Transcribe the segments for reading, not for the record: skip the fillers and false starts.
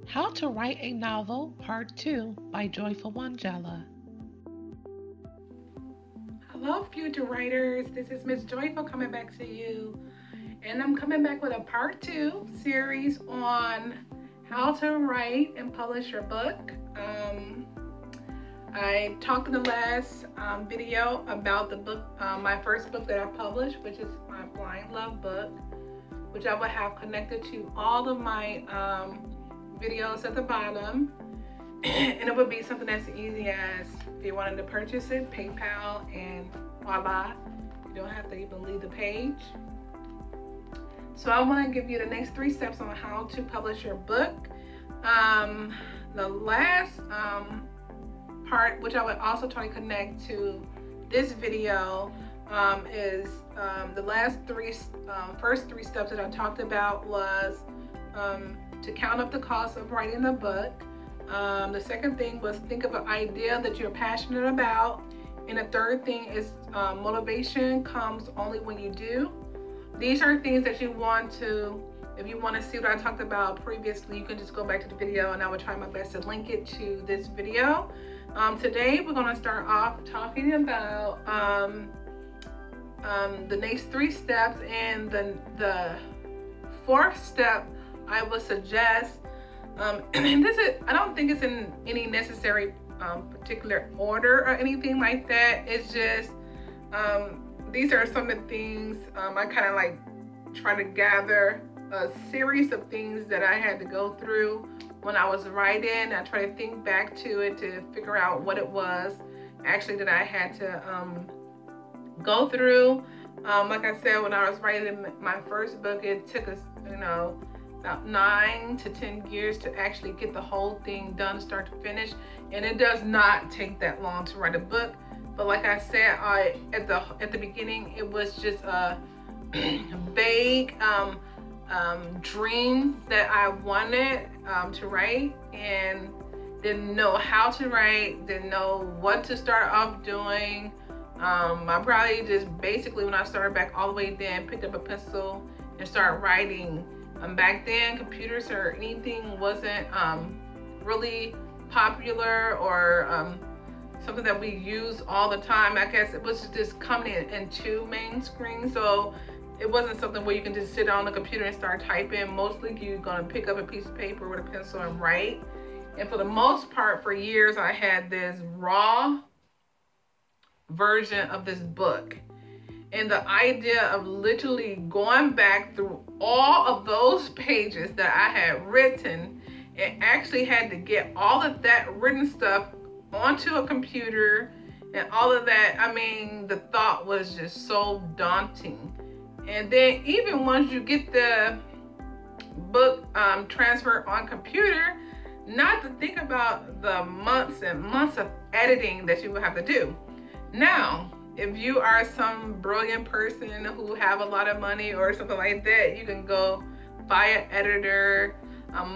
How to Write a Novel, Part 2 by Joyful Wanjala. Hello, future writers. This is Miss Joyful coming back to you. And I'm coming back with a part 2 series on how to write and publish your book. I talked in the last video about the book, my first book that I published, which is my Blind Love book, which I will have connected to all of my videos at the bottom. And it would be something as easy as, if you wanted to purchase it, PayPal, and voila, you don't have to even leave the page. So I want to give you the next 3 steps on how to publish your book. The last part, which I would also try to connect to this video, is the last first three steps that I talked about was to count up the cost of writing the book. The second thing was think of an idea that you're passionate about. And the third thing is motivation comes only when you do. These are things that you want to, if you want to see what I talked about previously, you can just go back to the video and I will try my best to link it to this video. Today we're going to start off talking about the next 3 steps, and the 4th step I would suggest, and this is, I don't think it's in any necessary particular order or anything like that. It's just these are some of the things I kind of like try to gather a series of things that I had to go through when I was writing. I try to think back to it to figure out what it was actually that I had to go through. Like I said, when I was writing my first book, it took us, about 9 to 10 years to actually get the whole thing done, start to finish. And it does not take that long to write a book. But like I said, at the beginning, it was just a vague dream that I wanted to write, and didn't know how to write, didn't know what to start off doing. I probably just basically, when I started back all the way then, picked up a pencil and started writing. Back then, computers or anything wasn't really popular or something that we use all the time. I guess it was just coming in 2 main screens, so it wasn't something where you can just sit on the computer and start typing. Mostly you're gonna pick up a piece of paper with a pencil and write. And for the most part, for years, I had this raw version of this book. And the idea of literally going back through all of those pages that I had written, and actually had to get all of that written stuff onto a computer and all of that, I mean, the thought was just so daunting. And then even once you get the book transferred on computer, not to think about the months and months of editing that you would have to do. Now, if you are some brilliant person who have a lot of money or something like that, you can go buy an editor.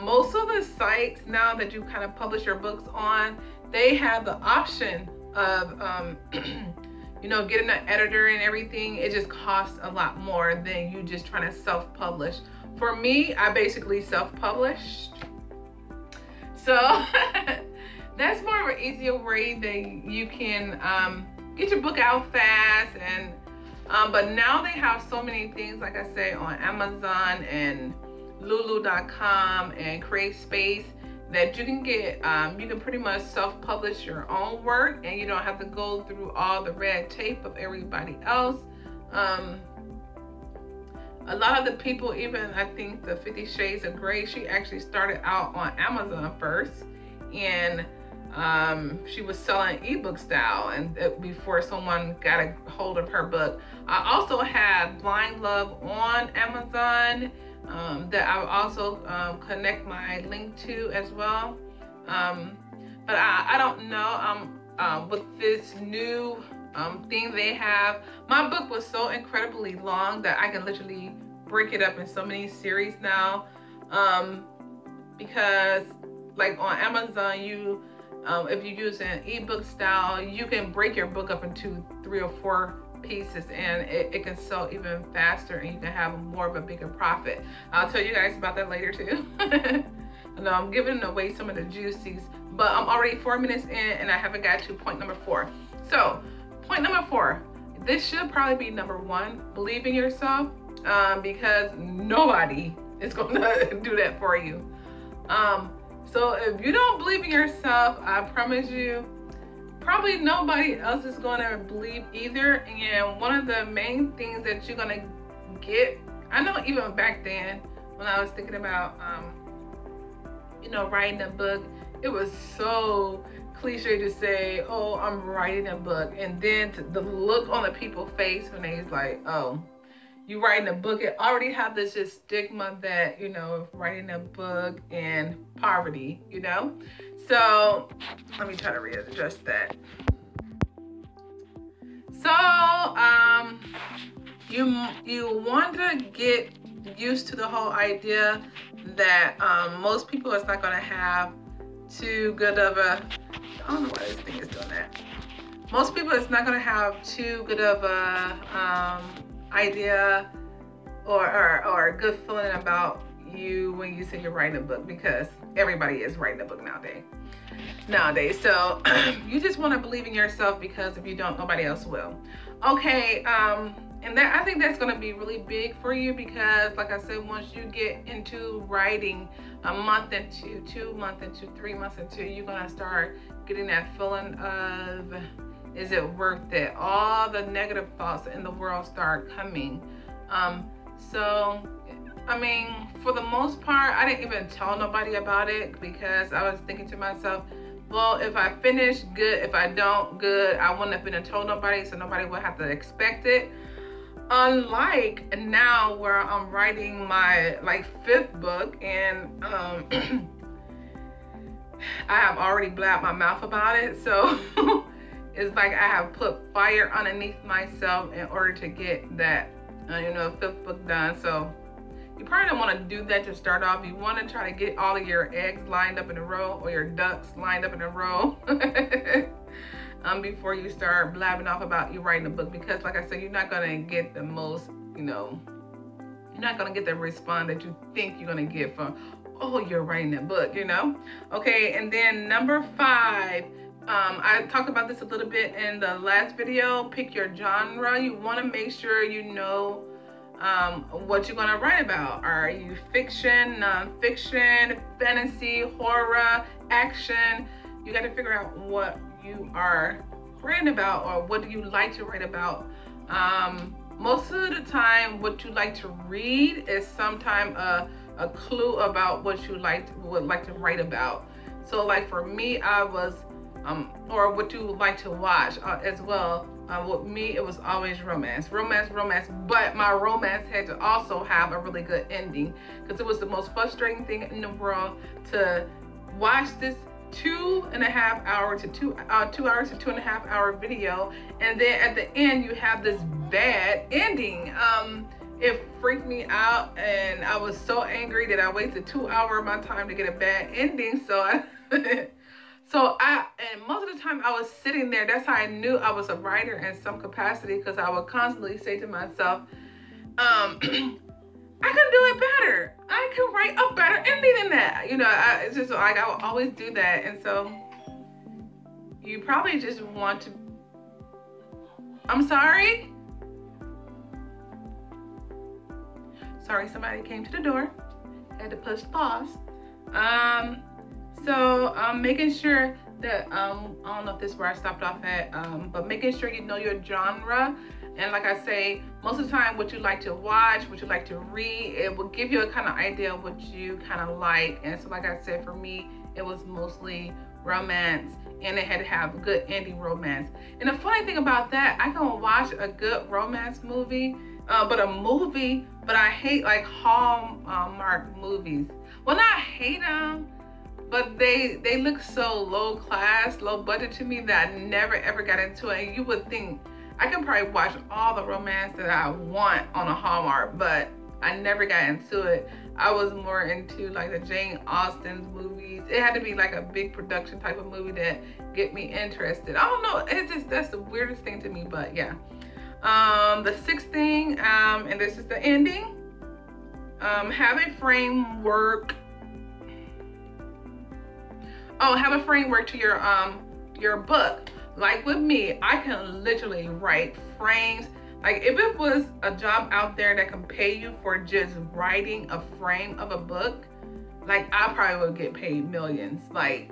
Most of the sites now that you kind of publish your books on, they have the option of getting an editor and everything. It just costs a lot more than you just trying to self-publish. For me, I basically self-published. So that's more of an easier way that you can get your book out fast. And but now they have so many things, like I say, on Amazon and lulu.com and CreateSpace, that you can get, you can pretty much self-publish your own work, and you don't have to go through all the red tape of everybody else. A lot of the people, even I think the 50 Shades of Grey, she actually started out on Amazon first, and she was selling ebook style, and before someone got a hold of her book. I also had Blind Love on Amazon that I'll also connect my link to as well. But I don't know, with this new thing they have, my book was so incredibly long that I can literally break it up in so many series now, because like on Amazon, if you use an ebook style, you can break your book up into 3 or 4 pieces, and it can sell even faster, and you can have more of a bigger profit. I'll tell you guys about that later too. No, I'm giving away some of the juicies, but I'm already 4 minutes in and I haven't got to point number 4. So point number 4, this should probably be number 1, believe in yourself, because nobody is gonna do that for you. So if you don't believe in yourself, I promise you, probably nobody else is gonna believe either. And one of the main things that you're gonna get, I know even back then when I was thinking about, you know, writing a book, it was so cliche to say, oh, I'm writing a book. And then the look on the people's face when they's like, oh, you writing a book, it already have this just stigma that, you know, writing a book and poverty, you know? So let me try to readjust that. So you want to get used to the whole idea that most people is not going to have too good of a, I don't know why this thing is doing that. Most people is not going to have too good of a idea or a good feeling about you when you say you're writing a book, because everybody is writing a book nowadays. So you just want to believe in yourself, because if you don't, nobody else will. Okay, and that, I think that's going to be really big for you, because like I said, once you get into writing a month into, 2 months into, 3 months into, you're going to start getting that feeling of, is it worth it? All the negative thoughts in the world start coming. So I mean, for the most part, I didn't even tell nobody about it, because I was thinking to myself, well, if I finish, good. If I don't, good. I wouldn't have been told nobody, so nobody would have to expect it. Unlike now, where I'm writing my 5th book, and I have already blabbed my mouth about it. So it's like I have put fire underneath myself in order to get that, you know, 5th book done. So you probably don't want to do that to start off. You want to try to get all of your eggs lined up in a row, or your ducks lined up in a row before you start blabbing off about you writing a book. Because like I said, you're not going to get the most, you know, you're not going to get the response that you think you're going to get from, oh, you're writing a book, you know? Okay, and then number 5, I talked about this a little bit in the last video. Pick your genre. You want to make sure you know what you're going to write about. Are you fiction, non-fiction, fantasy, horror, action? You got to figure out what you are writing about, or what do you like to write about. Most of the time, what you like to read is sometimes a clue about what you would like to write about. So like for me, I was, or what you like to watch as well. With me, it was always romance, but my romance had to also have a really good ending, because it was the most frustrating thing in the world to watch this 2.5 hour to 2 hours to 2.5 hour video, and then at the end you have this bad ending. It freaked me out, and I was so angry that I wasted 2 hours of my time to get a bad ending. So and most of the time I was sitting there. That's how I knew I was a writer in some capacity, because I would constantly say to myself, I can do it better. I can write a better ending than that. You know, it's just like I will always do that. And so you probably just want to, I'm sorry. Sorry, somebody came to the door. Had to push pause. So making sure that, I don't know if this is where I stopped off at, but making sure you know your genre. And like I say, most of the time, what you like to watch, what you like to read, it will give you a kind of idea of what you kind of like. And so like I said, for me, it was mostly romance, and it had to have good ending romance. And the funny thing about that, I can watch a good romance movie, but I hate like Hallmark movies. Well, not hate them, but they look so low class, low budget to me that I never ever got into it. And you would think I can probably watch all the romance that I want on a Hallmark, but I never got into it. I was more into like the Jane Austen's movies. It had to be like a big production type of movie that get me interested. I don't know, it's just, that's the weirdest thing to me, but yeah. The 6th thing, and this is the ending, have a framework have a framework to your book. Like with me, I can literally write frames. Like if it was a job out there that can pay you for just writing a frame of a book, like I probably would get paid millions. Like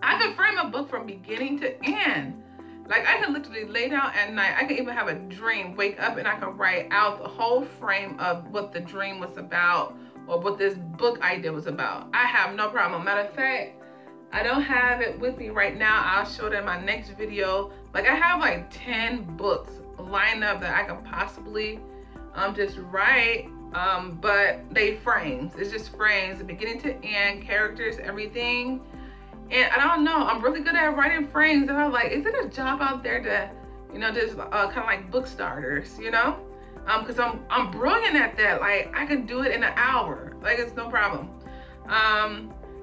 I could frame a book from beginning to end. Like I can literally lay down at night. I can even have a dream, wake up, and I can write out the whole frame of what the dream was about or what this book idea was about. I have no problem. Matter of fact, I don't have it with me right now. I'll show it in my next video. Like I have like 10 books lined up that I can possibly just write, but they frames. It's just frames, the beginning to end, characters, everything. And I don't know, I'm really good at writing frames, and I'm like, is it a job out there that, you know, just kind of like book starters, you know? Because I'm brilliant at that. Like I can do it in an hour. Like it's no problem.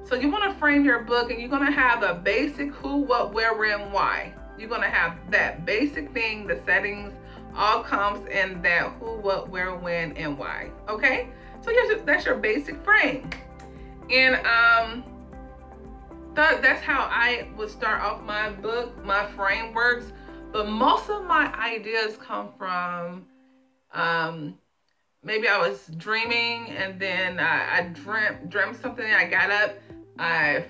So you want to frame your book, and you're going to have the basic who, what, where, when, why. You're going to have that basic thing, the settings, all comes in that who, what, where, when, and why. Okay? So that's your basic frame. And that's how I would start off my book, my frameworks. But most of my ideas come from maybe I was dreaming, and then I dreamt something, I got up, I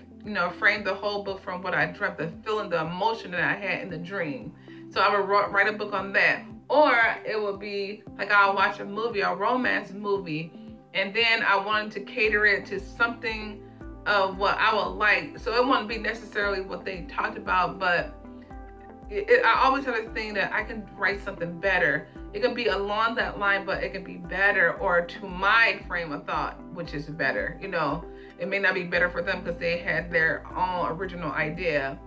framed the whole book from what I dreamt, the feeling, the emotion that I had in the dream. So I would write a book on that. Or it would be like I'll watch a movie, a romance movie, and then I wanted to cater it to something of what I would like. So it wouldn't be necessarily what they talked about, but I always have a thing that I can write something better. It can be along that line, but it can be better, or to my frame of thought, which is better. You know, it may not be better for them because they had their own original idea.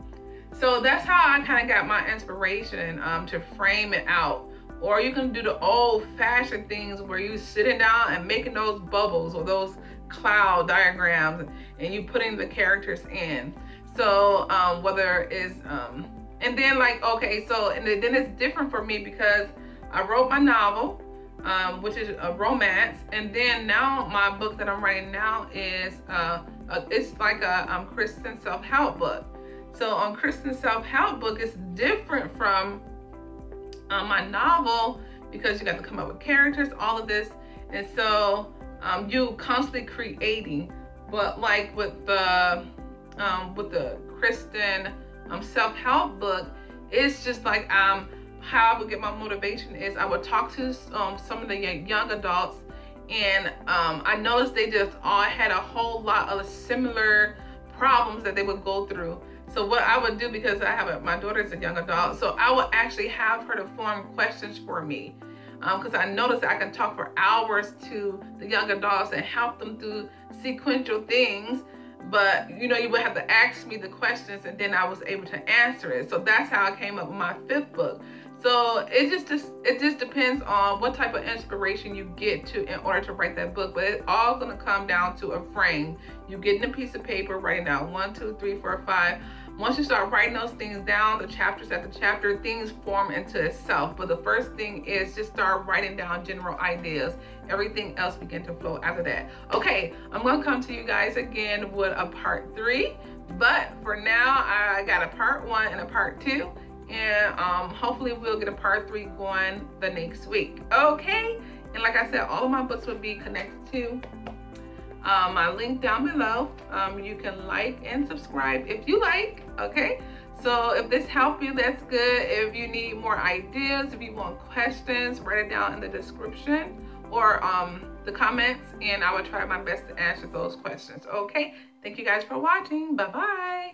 So that's how I kind of got my inspiration to frame it out. Or you can do the old-fashioned things where you sitting down and making those bubbles or those cloud diagrams, and you putting the characters in. So whether it's and then like, okay, so and then it's different for me because I wrote my novel, which is a romance, and then now my book that I'm writing now is it's like a Christian self-help book. So on Christian self-help book, it's different from my novel because you got to come up with characters, all of this, and so you constantly creating. But like with the Christian self-help book, it's just like how I would get my motivation is I would talk to some of the young adults, and I noticed they just all had a whole lot of similar problems that they would go through. So what I would do, because I have my daughter's a young adult, so I would actually have her to form questions for me, because I noticed that I can talk for hours to the young adults and help them through sequential things. But you would have to ask me the questions, and then I was able to answer it. So that's how I came up with my 5th book. So it just depends on what type of inspiration you get to in order to write that book. But it's all gonna come down to a frame. You getting a piece of paper, writing down 1, 2, 3, 4, 5. Once you start writing those things down, the chapters after chapter, things form into itself. But the first thing is just start writing down general ideas. Everything else begin to flow after that. Okay, I'm gonna come to you guys again with a part 3. But for now, I got a part 1 and a part 2. And hopefully we'll get a part 3 going the next week. Okay, and like I said, all of my books will be connected to my link down below. You can like and subscribe if you like. Okay, so if this helped you, that's good. If you need more ideas, if you want questions, write it down in the description or the comments, and I will try my best to answer those questions. Okay, thank you guys for watching. Bye bye.